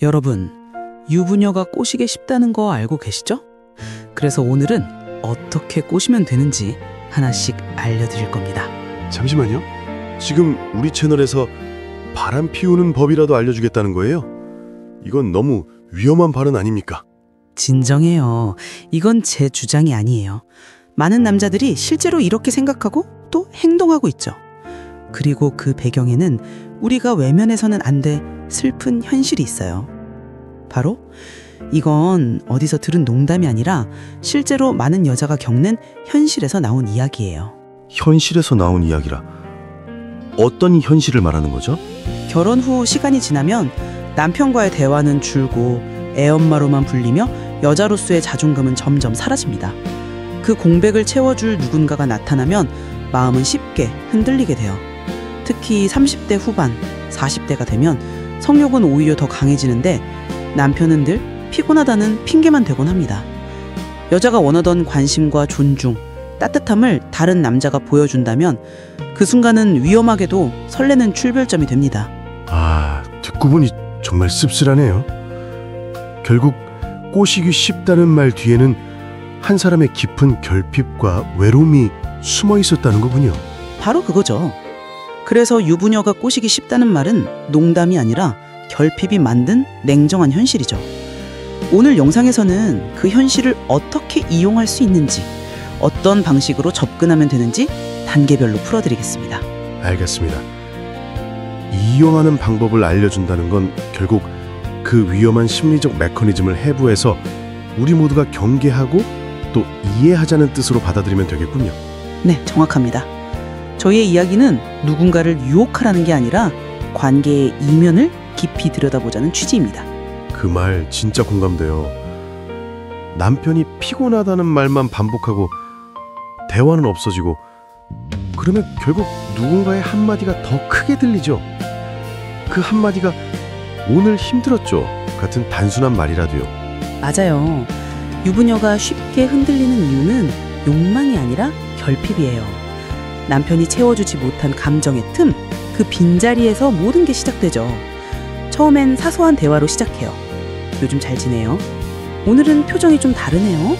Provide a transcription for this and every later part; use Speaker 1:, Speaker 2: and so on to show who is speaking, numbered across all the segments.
Speaker 1: 여러분, 유부녀가 꼬시기 쉽다는 거 알고 계시죠? 그래서 오늘은 어떻게 꼬시면 되는지 하나씩 알려드릴 겁니다.
Speaker 2: 잠시만요. 지금 우리 채널에서 바람 피우는 법이라도 알려주겠다는 거예요? 이건 너무 위험한 발언 아닙니까?
Speaker 1: 진정해요. 이건 제 주장이 아니에요. 많은 남자들이 실제로 이렇게 생각하고 또 행동하고 있죠. 그리고 그 배경에는 우리가 외면해서는 안 돼 슬픈 현실이 있어요. 바로 이건 어디서 들은 농담이 아니라 실제로 많은 여자가 겪는 현실에서 나온 이야기예요.
Speaker 2: 현실에서 나온 이야기라. 어떤 현실을 말하는 거죠?
Speaker 1: 결혼 후 시간이 지나면 남편과의 대화는 줄고 애엄마로만 불리며 여자로서의 자존감은 점점 사라집니다. 그 공백을 채워줄 누군가가 나타나면 마음은 쉽게 흔들리게 돼요. 특히 30대 후반, 40대가 되면 성욕은 오히려 더 강해지는데 남편은 늘 피곤하다는 핑계만 대곤 합니다. 여자가 원하던 관심과 존중, 따뜻함을 다른 남자가 보여준다면 그 순간은 위험하게도 설레는 출발점이 됩니다.
Speaker 2: 듣고 보니 정말 씁쓸하네요. 결국 꼬시기 쉽다는 말 뒤에는 한 사람의 깊은 결핍과 외로움이 숨어 있었다는 거군요.
Speaker 1: 바로 그거죠. 그래서 유부녀가 꼬시기 쉽다는 말은 농담이 아니라 결핍이 만든 냉정한 현실이죠. 오늘 영상에서는 그 현실을 어떻게 이용할 수 있는지, 어떤 방식으로 접근하면 되는지 단계별로 풀어드리겠습니다.
Speaker 2: 알겠습니다. 이용하는 방법을 알려준다는 건 결국 그 위험한 심리적 메커니즘을 해부해서 우리 모두가 경계하고 또 이해하자는 뜻으로 받아들이면 되겠군요.
Speaker 1: 네, 정확합니다. 저희의 이야기는 누군가를 유혹하라는 게 아니라 관계의 이면을 깊이 들여다보자는 취지입니다.
Speaker 2: 그 말 진짜 공감돼요. 남편이 피곤하다는 말만 반복하고 대화는 없어지고 그러면 결국 누군가의 한마디가 더 크게 들리죠. 그 한마디가 오늘 힘들었죠 같은 단순한 말이라도요.
Speaker 1: 맞아요. 유부녀가 쉽게 흔들리는 이유는 욕망이 아니라 결핍이에요. 남편이 채워주지 못한 감정의 틈, 그 빈자리에서 모든 게 시작되죠. 처음엔 사소한 대화로 시작해요. 요즘 잘 지내요? 오늘은 표정이 좀 다르네요.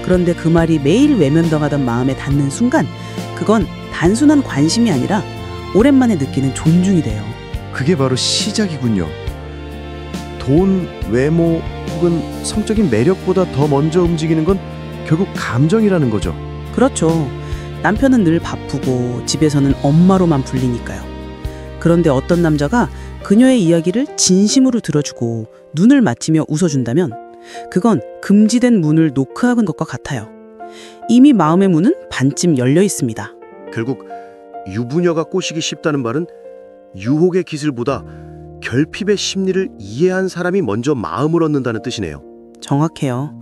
Speaker 1: 그런데 그 말이 매일 외면당하던 마음에 닿는 순간 그건 단순한 관심이 아니라 오랜만에 느끼는 존중이 돼요.
Speaker 3: 그게 바로 시작이군요. 돈, 외모 혹은 성적인 매력보다 더 먼저 움직이는 건 결국 감정이라는 거죠.
Speaker 1: 그렇죠. 남편은 늘 바쁘고 집에서는 엄마로만 불리니까요. 그런데 어떤 남자가 그녀의 이야기를 진심으로 들어주고 눈을 맞추며 웃어준다면 그건 금지된 문을 노크한 것과 같아요. 이미 마음의 문은 반쯤 열려 있습니다.
Speaker 2: 결국 유부녀가 꼬시기 쉽다는 말은 유혹의 기술보다 결핍의 심리를 이해한 사람이 먼저 마음을 얻는다는 뜻이네요.
Speaker 1: 정확해요.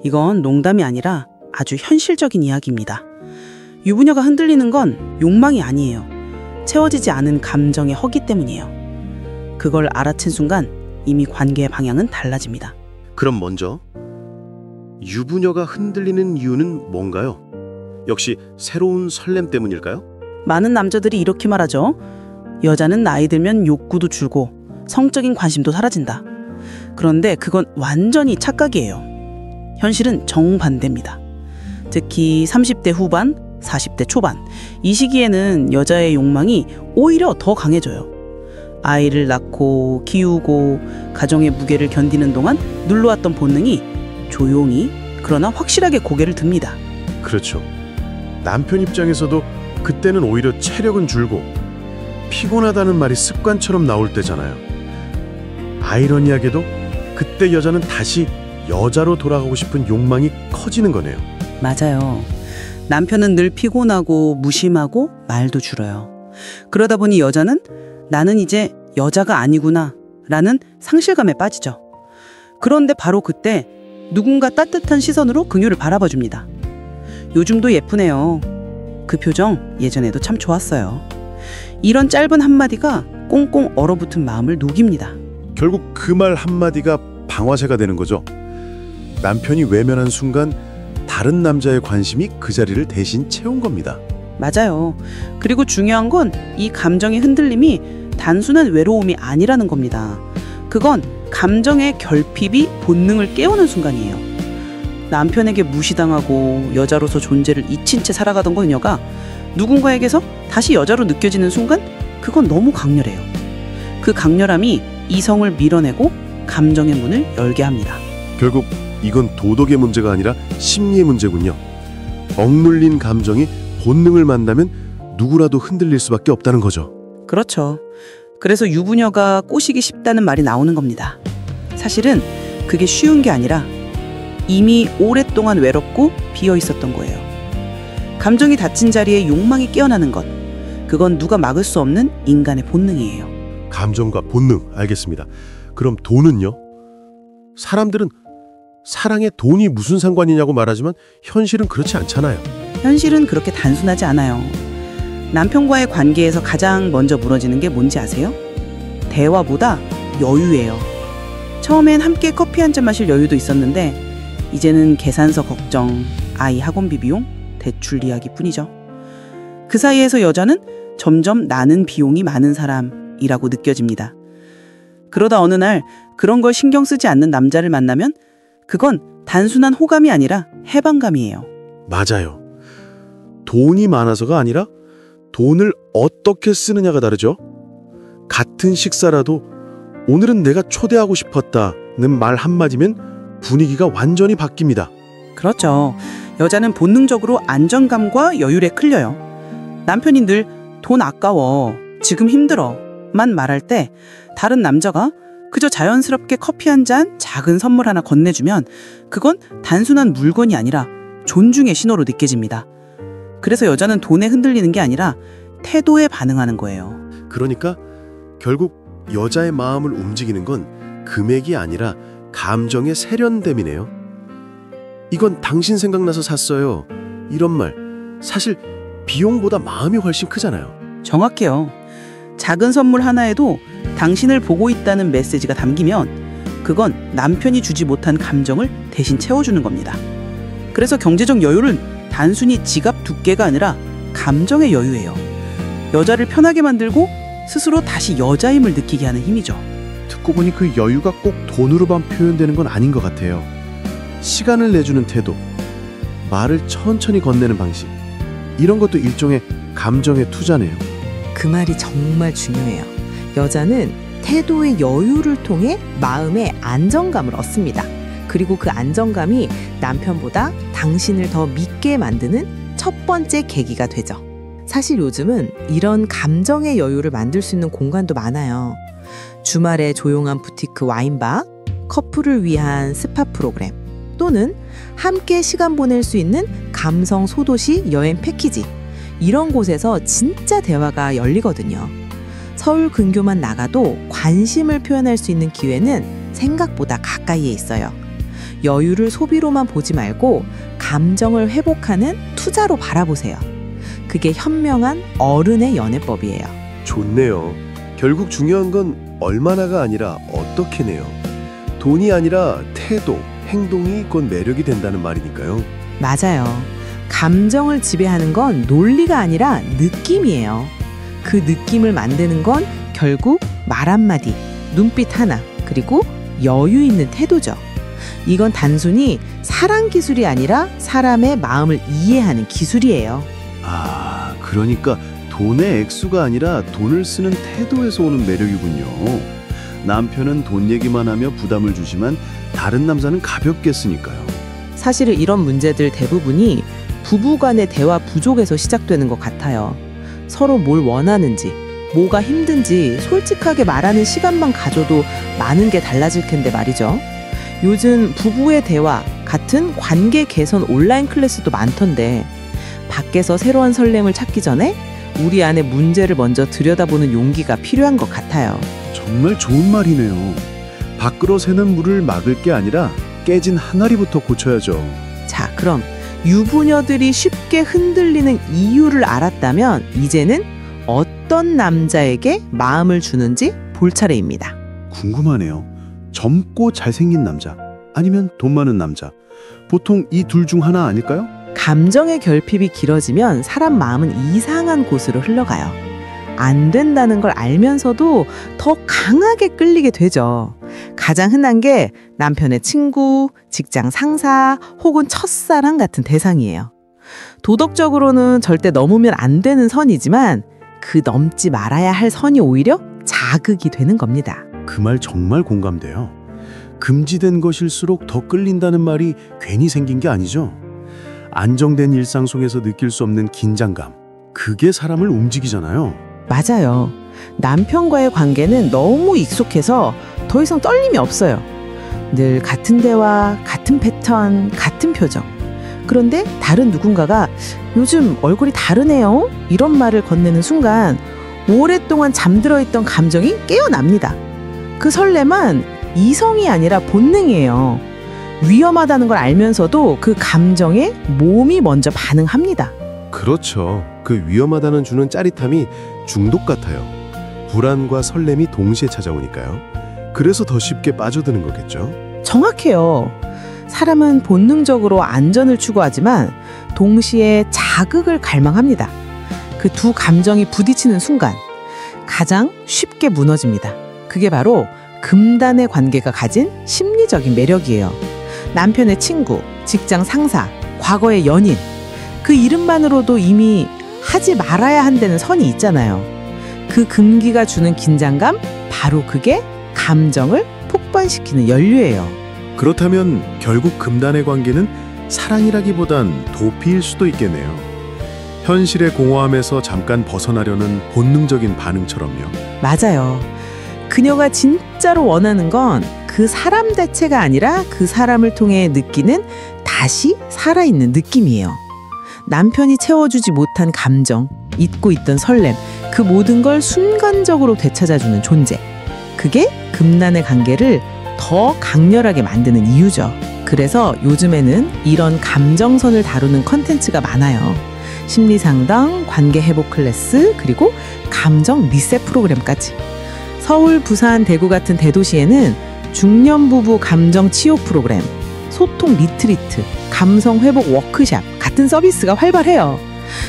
Speaker 1: 이건 농담이 아니라 아주 현실적인 이야기입니다. 유부녀가 흔들리는 건 욕망이 아니에요. 채워지지 않은 감정의 허기 때문이에요. 그걸 알아챈 순간 이미 관계의 방향은 달라집니다.
Speaker 2: 그럼 먼저 유부녀가 흔들리는 이유는 뭔가요? 역시 새로운 설렘 때문일까요?
Speaker 1: 많은 남자들이 이렇게 말하죠. 여자는 나이 들면 욕구도 줄고 성적인 관심도 사라진다. 그런데 그건 완전히 착각이에요. 현실은 정반대입니다. 특히 30대 후반, 40대 초반, 이 시기에는 여자의 욕망이 오히려 더 강해져요. 아이를 낳고 키우고 가정의 무게를 견디는 동안 눌러왔던 본능이 조용히 그러나 확실하게 고개를 듭니다.
Speaker 2: 그렇죠. 남편 입장에서도 그때는 오히려 체력은 줄고 피곤하다는 말이 습관처럼 나올 때잖아요. 아이러니하게도 그때 여자는 다시 여자로 돌아가고 싶은 욕망이 커지는 거네요.
Speaker 1: 맞아요. 남편은 늘 피곤하고 무심하고 말도 줄어요. 그러다 보니 여자는 나는 이제 여자가 아니구나 라는 상실감에 빠지죠. 그런데 바로 그때 누군가 따뜻한 시선으로 그녀를 바라봐 줍니다. 요즘도 예쁘네요. 그 표정 예전에도 참 좋았어요. 이런 짧은 한마디가 꽁꽁 얼어붙은 마음을 녹입니다.
Speaker 2: 결국 그 말 한마디가 방아쇠가 되는 거죠. 남편이 외면한 순간 다른 남자의 관심이 그 자리를 대신 채운 겁니다.
Speaker 1: 맞아요. 그리고 중요한 건 이 감정의 흔들림이 단순한 외로움이 아니라는 겁니다. 그건 감정의 결핍이 본능을 깨우는 순간이에요. 남편에게 무시당하고 여자로서 존재를 잊힌 채 살아가던 그녀가 누군가에게서 다시 여자로 느껴지는 순간 그건 너무 강렬해요. 그 강렬함이 이성을 밀어내고 감정의 문을 열게 합니다.
Speaker 2: 결국 이건 도덕의 문제가 아니라 심리의 문제군요. 억눌린 감정이 본능을 만나면 누구라도 흔들릴 수밖에 없다는 거죠.
Speaker 1: 그렇죠. 그래서 유부녀가 꼬시기 쉽다는 말이 나오는 겁니다. 사실은 그게 쉬운 게 아니라 이미 오랫동안 외롭고 비어 있었던 거예요. 감정이 닫힌 자리에 욕망이 깨어나는 것, 그건 누가 막을 수 없는 인간의 본능이에요.
Speaker 2: 감정과 본능, 알겠습니다. 그럼 돈은요? 사람들은 사랑에 돈이 무슨 상관이냐고 말하지만 현실은 그렇지 않잖아요.
Speaker 1: 현실은 그렇게 단순하지 않아요. 남편과의 관계에서 가장 먼저 무너지는 게 뭔지 아세요? 대화보다 여유예요. 처음엔 함께 커피 한 잔 마실 여유도 있었는데 이제는 계산서 걱정, 아이 학원비 비용, 대출 이야기뿐이죠. 그 사이에서 여자는 점점 나는 비용이 많은 사람이라고 느껴집니다. 그러다 어느 날 그런 걸 신경 쓰지 않는 남자를 만나면 그건 단순한 호감이 아니라 해방감이에요.
Speaker 2: 맞아요. 돈이 많아서가 아니라 돈을 어떻게 쓰느냐가 다르죠. 같은 식사라도 오늘은 내가 초대하고 싶었다는 말 한마디면 분위기가 완전히 바뀝니다.
Speaker 1: 그렇죠. 여자는 본능적으로 안정감과 여유에 끌려요. 남편이 늘 돈 아까워, 지금 힘들어 만 말할 때 다른 남자가 그저 자연스럽게 커피 한 잔, 작은 선물 하나 건네주면 그건 단순한 물건이 아니라 존중의 신호로 느껴집니다. 그래서 여자는 돈에 흔들리는 게 아니라 태도에 반응하는 거예요.
Speaker 2: 그러니까 결국 여자의 마음을 움직이는 건 금액이 아니라 감정의 세련됨이네요. 이건 당신 생각나서 샀어요. 이런 말 사실 비용보다 마음이 훨씬 크잖아요.
Speaker 1: 정확해요. 작은 선물 하나에도 당신을 보고 있다는 메시지가 담기면 그건 남편이 주지 못한 감정을 대신 채워주는 겁니다. 그래서 경제적 여유는 단순히 지갑 두께가 아니라 감정의 여유예요. 여자를 편하게 만들고 스스로 다시 여자임을 느끼게 하는 힘이죠.
Speaker 3: 듣고 보니 그 여유가 꼭 돈으로만 표현되는 건 아닌 것 같아요. 시간을 내주는 태도, 말을 천천히 건네는 방식, 이런 것도 일종의 감정의 투자네요.
Speaker 4: 그 말이 정말 중요해요. 여자는 태도의 여유를 통해 마음의 안정감을 얻습니다. 그리고 그 안정감이 남편보다 당신을 더 믿게 만드는 첫 번째 계기가 되죠. 사실 요즘은 이런 감정의 여유를 만들 수 있는 공간도 많아요. 주말에 조용한 부티크 와인바, 커플을 위한 스파 프로그램, 또는 함께 시간 보낼 수 있는 감성 소도시 여행 패키지, 이런 곳에서 진짜 대화가 열리거든요. 서울 근교만 나가도 관심을 표현할 수 있는 기회는 생각보다 가까이에 있어요. 여유를 소비로만 보지 말고 감정을 회복하는 투자로 바라보세요. 그게 현명한 어른의 연애법이에요.
Speaker 2: 좋네요. 결국 중요한 건 얼마나가 아니라 어떻게네요. 돈이 아니라 태도, 행동이 곧 매력이 된다는 말이니까요.
Speaker 4: 맞아요. 감정을 지배하는 건 논리가 아니라 느낌이에요. 그 느낌을 만드는 건 결국 말 한마디, 눈빛 하나, 그리고 여유 있는 태도죠. 이건 단순히 사랑 기술이 아니라 사람의 마음을 이해하는 기술이에요.
Speaker 3: 아, 그러니까 돈의 액수가 아니라 돈을 쓰는 태도에서 오는 매력이군요. 남편은 돈 얘기만 하며 부담을 주지만 다른 남자는 가볍게 쓰니까요.
Speaker 4: 사실은 이런 문제들 대부분이 부부간의 대화 부족에서 시작되는 것 같아요. 서로 뭘 원하는지, 뭐가 힘든지 솔직하게 말하는 시간만 가져도 많은 게 달라질 텐데 말이죠. 요즘 부부의 대화 같은 관계 개선 온라인 클래스도 많던데 밖에서 새로운 설렘을 찾기 전에 우리 안의 문제를 먼저 들여다보는 용기가 필요한 것 같아요.
Speaker 3: 정말 좋은 말이네요. 밖으로 새는 물을 막을 게 아니라 깨진 항아리부터 고쳐야죠.
Speaker 4: 자, 그럼 유부녀들이 쉽게 흔들리는 이유를 알았다면 이제는 어떤 남자에게 마음을 주는지 볼 차례입니다.
Speaker 3: 궁금하네요. 젊고 잘생긴 남자, 아니면 돈 많은 남자. 보통 이 둘 중 하나 아닐까요?
Speaker 4: 감정의 결핍이 길어지면 사람 마음은 이상한 곳으로 흘러가요. 안 된다는 걸 알면서도 더 강하게 끌리게 되죠. 가장 흔한 게 남편의 친구, 직장 상사 혹은 첫사랑 같은 대상이에요. 도덕적으로는 절대 넘으면 안 되는 선이지만 그 넘지 말아야 할 선이 오히려 자극이 되는 겁니다.
Speaker 3: 그 말 정말 공감돼요. 금지된 것일수록 더 끌린다는 말이 괜히 생긴 게 아니죠. 안정된 일상 속에서 느낄 수 없는 긴장감, 그게 사람을 움직이잖아요.
Speaker 4: 맞아요. 남편과의 관계는 너무 익숙해서 더 이상 떨림이 없어요. 늘 같은 대화, 같은 패턴, 같은 표정. 그런데 다른 누군가가 요즘 얼굴이 다르네요? 이런 말을 건네는 순간 오랫동안 잠들어 있던 감정이 깨어납니다. 그 설렘은 이성이 아니라 본능이에요. 위험하다는 걸 알면서도 그 감정에 몸이 먼저 반응합니다.
Speaker 2: 그렇죠. 그 위험하다는 주는 짜릿함이 중독 같아요. 불안과 설렘이 동시에 찾아오니까요. 그래서 더 쉽게 빠져드는 거겠죠.
Speaker 4: 정확해요. 사람은 본능적으로 안전을 추구하지만 동시에 자극을 갈망합니다. 그 두 감정이 부딪히는 순간 가장 쉽게 무너집니다. 그게 바로 금단의 관계가 가진 심리적인 매력이에요. 남편의 친구, 직장 상사, 과거의 연인, 그 이름만으로도 이미 하지 말아야 한다는 선이 있잖아요. 그 금기가 주는 긴장감, 바로 그게 감정을 폭발시키는 연료예요.
Speaker 3: 그렇다면 결국 금단의 관계는 사랑이라기보단 도피일 수도 있겠네요. 현실의 공허함에서 잠깐 벗어나려는 본능적인 반응처럼요.
Speaker 4: 맞아요. 그녀가 진짜로 원하는 건 그 사람 자체가 아니라 그 사람을 통해 느끼는 다시 살아있는 느낌이에요. 남편이 채워주지 못한 감정, 잊고 있던 설렘, 그 모든 걸 순간적으로 되찾아주는 존재. 그게 금단의 관계를 더 강렬하게 만드는 이유죠. 그래서 요즘에는 이런 감정선을 다루는 컨텐츠가 많아요. 심리상담, 관계회복 클래스, 그리고 감정 리셋 프로그램까지. 서울, 부산, 대구 같은 대도시에는 중년 부부 감정 치유 프로그램, 소통 리트리트, 감성 회복 워크샵 같은 서비스가 활발해요.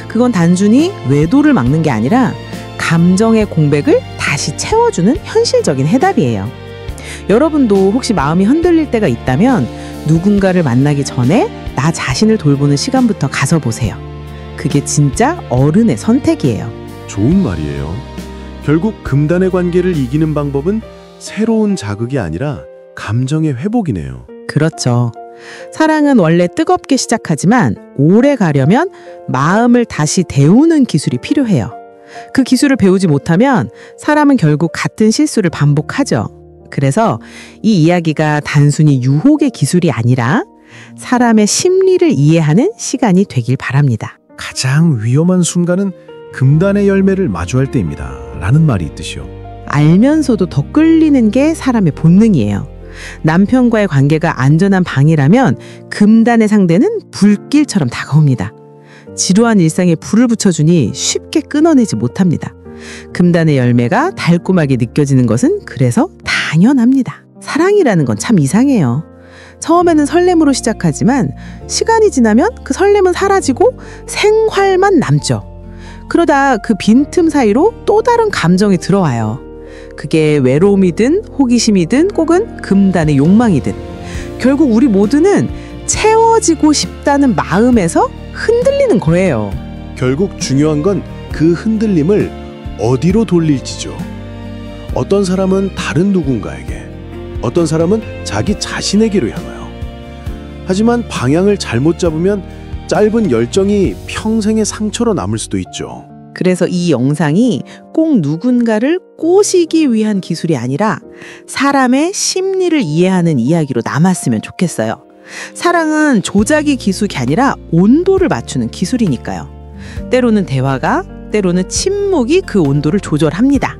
Speaker 4: 그건 단순히 외도를 막는 게 아니라 감정의 공백을 다시 채워주는 현실적인 해답이에요. 여러분도 혹시 마음이 흔들릴 때가 있다면 누군가를 만나기 전에 나 자신을 돌보는 시간부터 가져보세요. 그게 진짜 어른의 선택이에요.
Speaker 3: 좋은 말이에요. 결국 금단의 관계를 이기는 방법은 새로운 자극이 아니라 감정의 회복이네요.
Speaker 4: 그렇죠. 사랑은 원래 뜨겁게 시작하지만 오래 가려면 마음을 다시 데우는 기술이 필요해요. 그 기술을 배우지 못하면 사람은 결국 같은 실수를 반복하죠. 그래서 이 이야기가 단순히 유혹의 기술이 아니라 사람의 심리를 이해하는 시간이 되길 바랍니다.
Speaker 3: 가장 위험한 순간은 금단의 열매를 마주할 때입니다. 라는 말이 있듯이요.
Speaker 4: 알면서도 더 끌리는 게 사람의 본능이에요. 남편과의 관계가 안전한 방이라면 금단의 상대는 불길처럼 다가옵니다. 지루한 일상에 불을 붙여주니 쉽게 끊어내지 못합니다. 금단의 열매가 달콤하게 느껴지는 것은 그래서 당연합니다. 사랑이라는 건 참 이상해요. 처음에는 설렘으로 시작하지만 시간이 지나면 그 설렘은 사라지고 생활만 남죠. 그러다 그 빈틈 사이로 또 다른 감정이 들어와요. 그게 외로움이든 호기심이든 혹은 금단의 욕망이든 결국 우리 모두는 채워지고 싶다는 마음에서 흔들리는 거예요.
Speaker 3: 결국 중요한 건 그 흔들림을 어디로 돌릴지죠. 어떤 사람은 다른 누군가에게, 어떤 사람은 자기 자신에게로 향하여. 하지만 방향을 잘못 잡으면 짧은 열정이 평생의 상처로 남을 수도 있죠.
Speaker 4: 그래서 이 영상이 꼭 누군가를 꼬시기 위한 기술이 아니라 사람의 심리를 이해하는 이야기로 남았으면 좋겠어요. 사랑은 조작이 기술이 아니라 온도를 맞추는 기술이니까요. 때로는 대화가, 때로는 침묵이 그 온도를 조절합니다.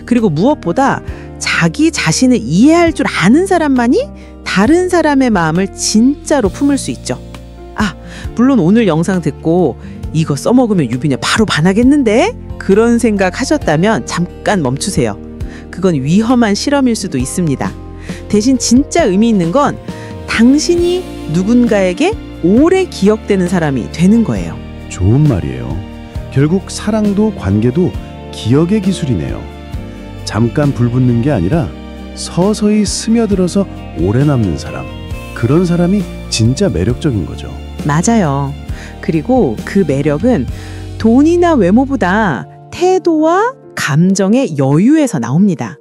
Speaker 4: 그리고 무엇보다 자기 자신을 이해할 줄 아는 사람만이 다른 사람의 마음을 진짜로 품을 수 있죠. 물론 오늘 영상 듣고 이거 써먹으면 유빈이 바로 반하겠는데? 그런 생각 하셨다면 잠깐 멈추세요. 그건 위험한 실험일 수도 있습니다. 대신 진짜 의미 있는 건 당신이 누군가에게 오래 기억되는 사람이 되는 거예요.
Speaker 3: 좋은 말이에요. 결국 사랑도 관계도 기억의 기술이네요. 잠깐 불붙는 게 아니라 서서히 스며들어서 오래 남는 사람. 그런 사람이 진짜 매력적인 거죠.
Speaker 4: 맞아요. 그리고 그 매력은 돈이나 외모보다 태도와 감정의 여유에서 나옵니다.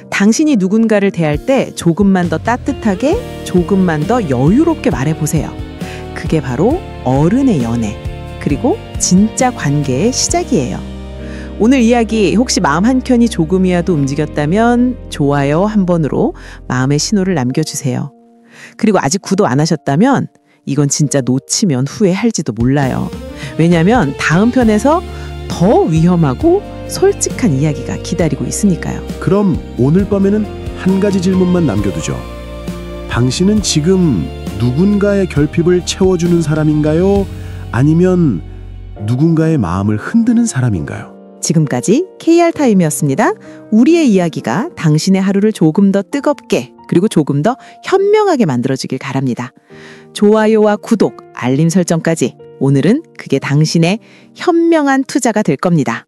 Speaker 4: 당신이 누군가를 대할 때 조금만 더 따뜻하게, 조금만 더 여유롭게 말해보세요. 그게 바로 어른의 연애, 그리고 진짜 관계의 시작이에요. 오늘 이야기 혹시 마음 한켠이 조금이라도 움직였다면 좋아요 한 번으로 마음의 신호를 남겨주세요. 그리고 아직 구독 안 하셨다면 이건 진짜 놓치면 후회할지도 몰라요. 왜냐하면 다음 편에서 더 위험하고 솔직한 이야기가 기다리고 있으니까요.
Speaker 2: 그럼 오늘 밤에는 한 가지 질문만 남겨두죠. 당신은 지금 누군가의 결핍을 채워주는 사람인가요? 아니면 누군가의 마음을 흔드는 사람인가요?
Speaker 4: 지금까지 KR타임이었습니다. 우리의 이야기가 당신의 하루를 조금 더 뜨겁게 그리고 조금 더 현명하게 만들어주길 바랍니다. 좋아요와 구독, 알림 설정까지 오늘은 그게 당신의 현명한 투자가 될 겁니다.